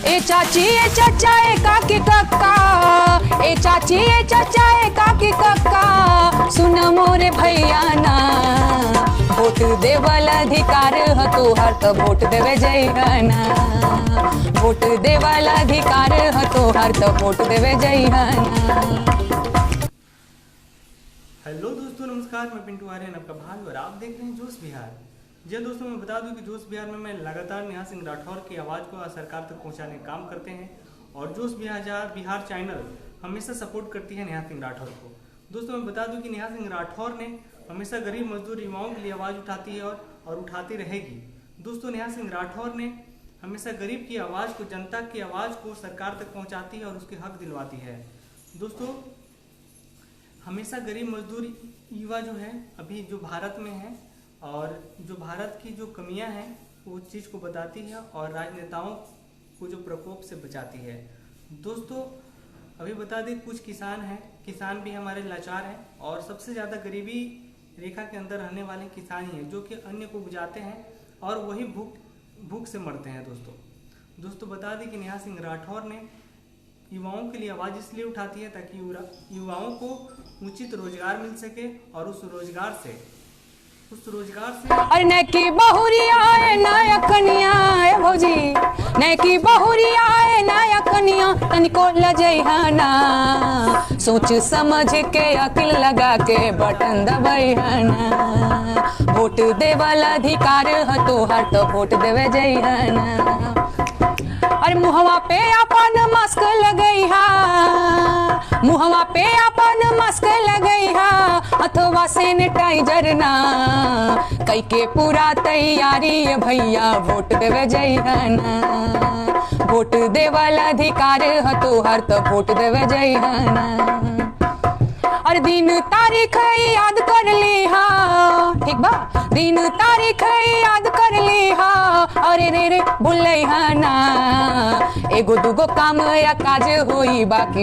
ए चाची ए चाचा ए काकी कक्का, ए चाची ए चाचा ए काकी कक्का, सुन मोरे भैया ना, वोट देवाला अधिकार ह तोहार त वोट देवे जइहना, वोट देवाला अधिकार ह तोहार त वोट देवे जइहना। हेलो दोस्तों, नमस्कार। मैं पिंटू आर्यन, आपका भाई, और आप देख रहे हैं जोश बिहार। जी दोस्तों, मैं बता दूं कि जोश बिहार में मैं लगातार नेहा सिंह राठौर की आवाज़ को सरकार तक पहुंचाने का काम करते हैं, और जोश बिहार चैनल हमेशा सपोर्ट करती है नेहा सिंह राठौर को। दोस्तों, मैं बता दूं कि नेहा सिंह राठौर ने हमेशा गरीब मजदूर युवाओं के लिए आवाज़ उठाती है और उठाती रहेगी। दोस्तों, नेहा सिंह राठौर ने हमेशा गरीब की आवाज़ को, जनता की आवाज़ को सरकार तक पहुँचाती है और उसके हक दिलवाती है। दोस्तों, हमेशा गरीब मजदूर युवा जो है अभी जो भारत में है, और जो भारत की जो कमियां हैं वो उस चीज़ को बताती है और राजनेताओं को जो प्रकोप से बचाती है। दोस्तों, अभी बता दें, कुछ किसान हैं, किसान भी हमारे लाचार हैं, और सबसे ज़्यादा गरीबी रेखा के अंदर रहने वाले किसान ही हैं, जो कि अन्य को बुझाते हैं और वही भूख से मरते हैं। दोस्तों बता दें कि नेहा सिंह राठौर ने युवाओं के लिए आवाज़ इसलिए उठाती है ताकि युवाओं को उचित रोजगार मिल सके, और उस रोजगार से अरे नैकी बहुरिया है नया कनिया है भौजी, नैकी बहुरिया है नया कनिया, तनिको लजइहना, सोच समझ के अकिल लगा के बटन दबइहना, वोट देवाला अधिकार ह तोहार तो वोट देवे जइहना। अरे मुहवा पे अपन मास्क लगइहा, मुहवा पे अपन मास्क लगइहा, अथवा सैनिटाइजर ना, कई के पूरा तैयारी है भैया, वोट देवे जइहना, वोट देवाला अधिकार ह तोहार तो वोट देवे जइहना। और दिन तारीख याद कर लीहा, ठीक बा, दिन तारीख याद कर लीहा, अरे रे रे भूलइहा ना, एगो दूगो काम या काज होई बाकी